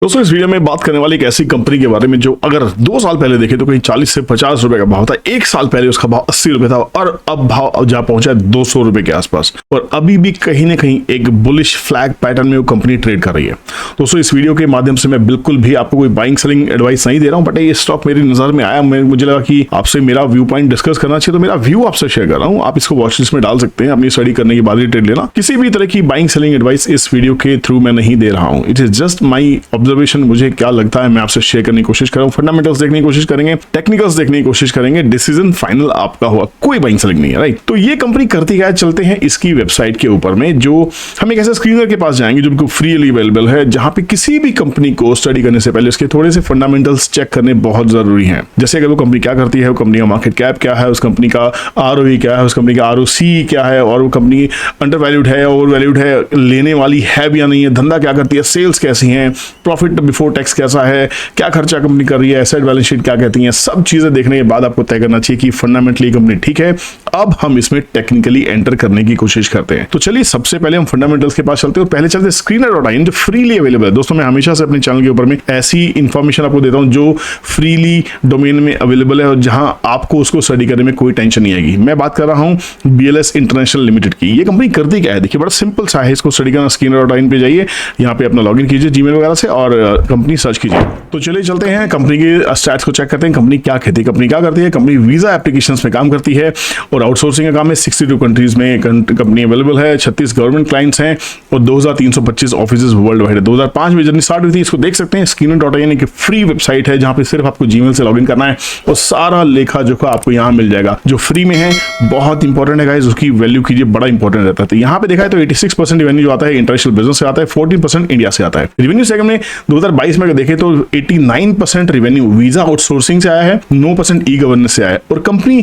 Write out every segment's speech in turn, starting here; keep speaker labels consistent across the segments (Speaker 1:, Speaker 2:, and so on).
Speaker 1: दोस्तों इस वीडियो में बात करने वाली एक ऐसी कंपनी के बारे में जो अगर 2 साल पहले देखे तो कहीं 40 से 50 रुपए का भाव था। 1 साल पहले उसका भाव 80 रुपए था और अब भाव जा पहुंचा है 200 रुपए के आसपास और अभी भी कहीं ना कहीं एक बुलिश फ्लैग पैटर्न में वो कंपनी ट्रेड कर रही है। दोस्तों इस वीडियो के माध्यम से मैं बिल्कुल भी आपको कोई बाइंग सेलिंग एडवाइस नहीं दे रहा हूं, बट ये स्टॉक मेरी नजर में आया, मुझे लगा कि आपसे मेरा व्यू पॉइंट डिस्कस करना चाहिए, तो मेरा व्यू आपसे शेयर कर रहा हूं। आप इसको वॉच लिस्ट में डाल सकते हैं, अपनी स्टडी करने के बाद ही ट्रेड लेना। किसी भी तरह की बाइंग सेलिंग एडवाइस इस वीडियो के थ्रू मैं नहीं दे रहा हूं। It is just my observation, मुझे क्या लगता है मैं आपसे शेयर करने की कोशिश कर रहा हूं। फंडामेंटल्स देखने की कोशिश करेंगे, टेक्निकल्स देखने की कोशिश करेंगे, डिसीजन फाइनल आपका हुआ, कोई बाइंग सेलिंग नहीं है, राइट। तो ये कंपनी करती क्या है, चलते हैं इसकी वेबसाइट के ऊपर में, जो हम एक ऐसे स्क्रीनर के पास जाएंगे जो बिल्कुल फ्रीली अवेलेबल है, जहां पे किसी भी कंपनी को स्टडी करने से पहले उसके थोड़े से फंडामेंटल्स चेक करने बहुत जरूरी हैं। जैसे अगर वो कंपनी क्या करती है, वो कंपनी का मार्केट कैप क्या है, उस कंपनी का ROE क्या है, उस कंपनी का ROC क्या है, और वो कंपनी अंडर वैल्यूड है, ओवर वैल्यूड है, लेने वाली है भी या नहीं है, धंधा क्या करती है, सेल्स कैसी हैं, प्रॉफिट बिफोर टैक्स कैसा है, क्या खर्चा कंपनी कर रही है, एसेट बैलेंस शीट क्या कहती है, सब चीजें देखने के बाद आपको तय करना चाहिए कि फंडामेंटली कंपनी ठीक है। अब हम इसमें टेक्निकली एंटर करने की कोशिश करते हैं। तो चलिए सबसे पहले हम फंडामेंटल्स के पास चलते हैं और पहले चलते हैं screener.in जो फ्रीली अवेलेबल है। दोस्तों मैं हमेशा से अपने चैनल के ऊपर में ऐसी इंफॉर्मेशन आपको देता हूं जो फ्रीली डोमेन में अवेलेबल है और जहां आपको उसको स्टडी करने में कोई टेंशन नहीं आएगी। मैं बात कर रहा हूं BLS इंटरनेशनल लिमिटेड की। ये कंपनी करती क्या है, देखिए बड़ा सिंपल सा है। इसको स्टडी करना screener.in पे जाइए, यहाँ पे अपना लॉगिन कीजिए जीमेल वगैरह से और कंपनी सर्च कीजिए। तो चलिए चलते हैं कंपनी के स्टैट्स को चेक करते हैं। कंपनी क्या कहती है, कंपनी क्या करती है, कंपनी वीजा एप्लीकेशंस में काम करती है और आउटसोर्सिंग का काम है। 62 कंट्रीज में कंपनी अवेलेबल है, 36 गवर्नमेंट क्लाइंट्स हैं और 2325 ऑफिसेज वर्ल्ड वाइड है। 2005 में जर्नी स्टार्ट हुई थी। इसको देख सकते हैं, screener.in एक फ्री वेबसाइट है जहां पे सिर्फ आपको जीमेल से लॉगिन करना है और सारा लेखा जोखा आपको यहां मिल जाएगा जो फ्री में है। बहुत इंपॉर्टेंट है गाइस, उसकी वैल्यू कीजिए, बड़ा इंपॉर्टेंट रहता है। तो यहाँ पे देखा है तो 86% रेवेन्यू जो आता है इंटरनेशनल बिजनेस से आता है, 14% इंडिया से आता है। रेवेन्यू सेगमेंट में 2022 में देखें तो 89% रेवेन्यू वीजा आउटसोर्सिंग से आया है, 9% ई गवर्नेंस से आया है और कंपनी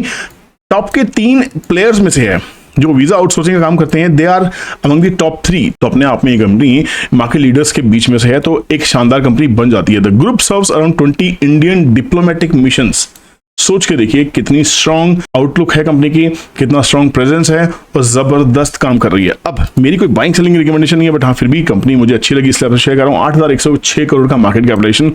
Speaker 1: टॉप के 3 प्लेयर्स में से है जो वीजा आउटसोर्सिंग का काम करते हैं। They are among the top 3। तो अपने आप में ये कंपनी मार्केट लीडर्स के बीच में से है, तो एक शानदार कंपनी बन जाती है। The group serves around 20 Indian diplomatic missions. सोच के देखिए कितनी स्ट्रॉन्ग आउटलुक है कंपनी की, कितना स्ट्रॉन्ग प्रेजेंस है और जबरदस्त काम कर रही है। अब मेरी कोई बाइंग सेलिंग रिकमेंडेशन नहीं है, बट हाँ फिर भी कंपनी मुझे अच्छी लगी इसलिए शेयर कर रहा हूँ। 8,106 करोड़ का मार्केट कैपिटलाइजेशन,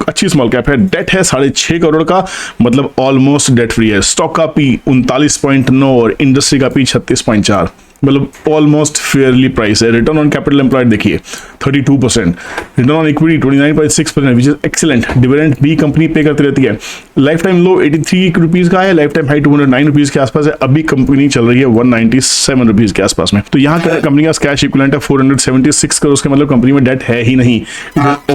Speaker 1: अच्छी स्मॉल कैप है। डेट है 6.5 करोड़ का, मतलब ऑलमोस्ट डेट फ्री है। स्टॉक का P 39.9 और इंडस्ट्री का P 36.4, मतलब ऑलमोस्ट फेयरली प्राइस है। रिटर्न ऑन कैपिटल एम्प्लॉयड देखिए 32%, return on equity 29.6%, which is excellent. Dividend भी कंपनी पे करती रहती है। लाइफ टाइम लो 83 रुपीज का है, लाइफ टाइम हाई 209 रुपीज के आसपास है। अभी कंपनी चल रही है 197 रुपीज के आसपास में। तो यहाँ कंपनी का कैश इक्विवेलेंट है 476 करोड़ के, मतलब कंपनी में डेट है ही नहीं,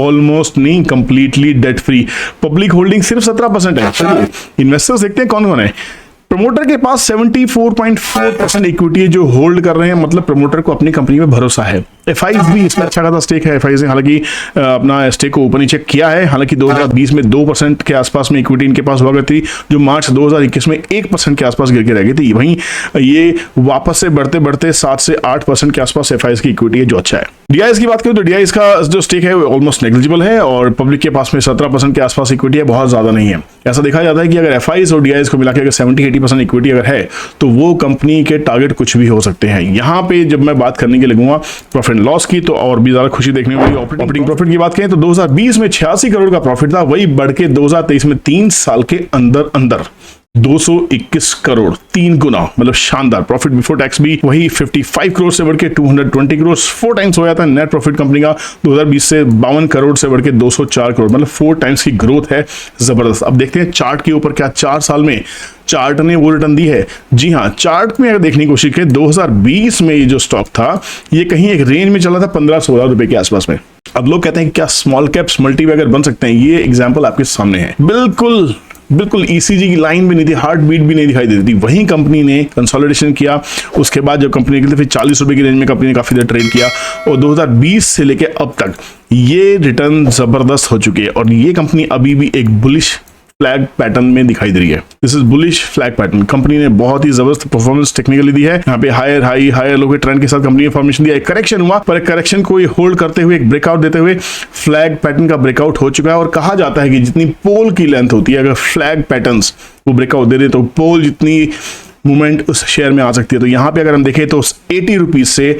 Speaker 1: ऑलमोस्ट नहीं, completely debt free. Public holding सिर्फ 17% है। इन्वेस्टर्स देखते हैं कौन कौन है। प्रमोटर के पास 74.4% इक्विटी है जो होल्ड कर रहे हैं, मतलब प्रमोटर को अपनी कंपनी में भरोसा है। FIs भी इसमें अच्छा खासा स्टेक है। FIs ने हालांकि अपना स्टेक को ऊपर नीचे किया है। हालांकि 2020 में 2% के आसपास में इक्विटी इनके पास हुआ करती, जो मार्च 2021 में 1% के आसपास गिर के रह गई थी। वहीं ये वापस से बढ़ते बढ़ते 7 से 8% के आसपास FIs की इक्विटी है, जो अच्छा है। DIS की बात करें तो DIS का जो स्टेक है वो ऑलमोस्ट नेग्लिजिबल है और पब्लिक के पास में 17% के आसपास इक्विटी है, बहुत ज्यादा नहीं है। ऐसा देखा जाता है कि अगर FIs और DIS को मिला के अगर 70-80% इक्विटी अगर है तो वो कंपनी के टारगेट कुछ भी हो सकते हैं। यहाँ पे जब मैं बात करने के लगूंगा प्रॉफिट एंड लॉस की तो और भी ज्यादा खुशी देखने को मिली। ऑपरेटिंग प्रॉफिट की बात करें तो 2020 में 86 करोड़ का प्रॉफिट था, वही बढ़ के 2023 में 3 साल के अंदर अंदर 221 करोड़, 3 गुना, मतलब शानदार। प्रॉफिट बिफोर टैक्स भी वही 55 करोड़ से बढ़ के 220 करोड़, 4 टाइम्स हो जाता है। नेट प्रॉफिट कंपनी का 2020 से 52 करोड़ से बढ़ के 204 करोड़, मतलब 4 टाइम्स की ग्रोथ है, जबरदस्त। अब देखते हैं चार्ट के ऊपर क्या 4 साल में चार्ट ने वो रिटर्न दी है। जी हाँ, चार्ट में अगर देखने की कोशिश करें 2020 में ये जो स्टॉक था ये कहीं एक रेंज में चला था 15-16 रुपए के आसपास में। अब लोग कहते हैं कि क्या स्मॉल कैप्स मल्टीबैगर बन सकते हैं, ये एग्जाम्पल आपके सामने है। बिल्कुल ECG की लाइन भी नहीं थी, हार्ट बीट भी नहीं दिखाई देती थी। वहीं कंपनी ने कंसोलिडेशन किया, उसके बाद जब कंपनी निकली फिर 40 रुपए की रेंज में कंपनी ने काफी देर ट्रेड किया और 2020 से लेके अब तक ये रिटर्न जबरदस्त हो चुकी है और ये कंपनी अभी भी एक बुलिश फ्लैग पैटर्न में दिखाई दे रही है। This is bullish flag pattern. Company ने बहुत ही जबरदस्त परफॉर्मेंस टेक्निकली दी है। यहाँ पे हायर हाई हायर लो के ट्रेंड के साथ कंपनी ने फॉर्मेशन दिया। एक करेक्शन हुआ पर करेक्शन को होल्ड करते हुए एक ब्रेकआउट देते हुए फ्लैग पैटर्न का ब्रेकआउट हो चुका है और कहा जाता है कि जितनी पोल की लेंथ होती है, अगर फ्लैग पैटर्न्स वो ब्रेकआउट दे दे तो पोल जितनी मूवमेंट उस शेयर में आ सकती है। तो यहाँ पे अगर हम देखें तो 80 रुपीज से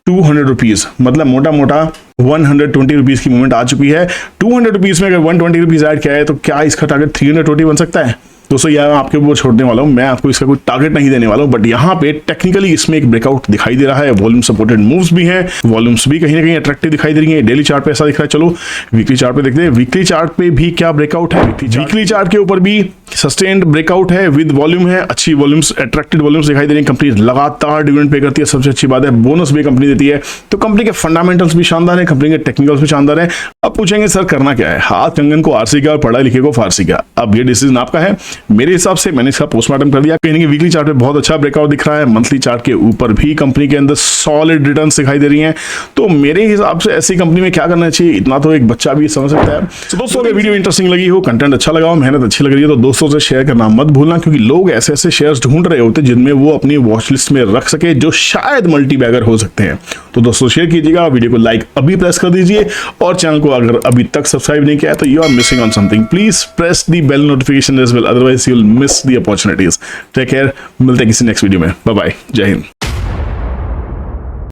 Speaker 1: 200 रुपीज, मतलब मोटा मोटा 120 रुपीज की मूवमेंट आ चुकी है। 200 रुपीज में अगर 120 रुपीज ऐड किया है तो क्या इसका टारगेट 320 बन सकता है? दोस्तों यह मैं आपके ऊपर छोड़ने वाला हूं, मैं आपको इसका कोई टारगेट नहीं देने वाला हूं, बट यहाँ पे टेक्निकली इसमें एक ब्रेकआउट दिखाई दे रहा है। वॉल्यूम सपोर्टेड मूव्स भी हैं, वॉल्यूम्स भी कहीं ना कहीं अट्रैक्टिव दिखाई दे रही है। डेली चार्ट पे ऐसा दिख रहा है। चलो वीकली चार्ट पे देखते हैं, वीकली चार्ट पे भी क्या ब्रेकआउट है। वीकली चार्ट के ऊपर भी सस्टेन्ड ब्रेकआउट है, विद वॉल्यूम है, अच्छी वॉल्यूम्स, अट्रैक्टिव वॉल्यूम्स दिखाई दे रही है। कंपनी लगातार डिविडेंड पे करती है, सबसे अच्छी बात है। बोनस भी कंपनी देती है, तो कंपनी के फंडामेंटल्स भी शानदार है, कंपनी के टेक्निकल्स भी शानदार है। अब पूछेंगे सर करना क्या है? हाथ कंगन को आरसी का और पढ़ा लिखे को फारसी का। अब ये डिसीजन आपका है। मेरे हिसाब से मैंने इसका पोस्टमार्टम कर दिया। कहीं ना कहीं वीकली चार्ट पे बहुत अच्छा ब्रेकआउट दिख रहा है, मंथली चार्ट के ऊपर भी कंपनी के अंदर सॉलिड रिटर्न्स दिखाई दे रही हैं। तो मेरे हिसाब से ऐसी कंपनी में क्या करना चाहिए, इतना तो एक बच्चा भी समझ सकता है। तो दोस्तों अगर वीडियो इंटरेस्टिंग लगी हो, कंटेंट अच्छा लगा हो, मेहनत अच्छी लग रही है, तो दोस्तों से शेयर करना मत भूलना, क्योंकि लोग ऐसे ऐसे शेयर्स ढूंढ रहे होते हैं जिनमें वो अपनी वॉच लिस्ट में रख सके, जो शायद मल्टी बैगर हो सकते हैं। तो दोस्तों शेयर कीजिएगा, वीडियो को लाइक अभी प्रेस कर दीजिए, और चैनल को अगर अभी तक सब्सक्राइब नहीं किया है तो you are missing on something. Please press the bell notification as well, otherwise you will miss the opportunities. Take care, मिलते हैं किसी नेक्स्ट वीडियो में। बाय बाय, जय हिंद।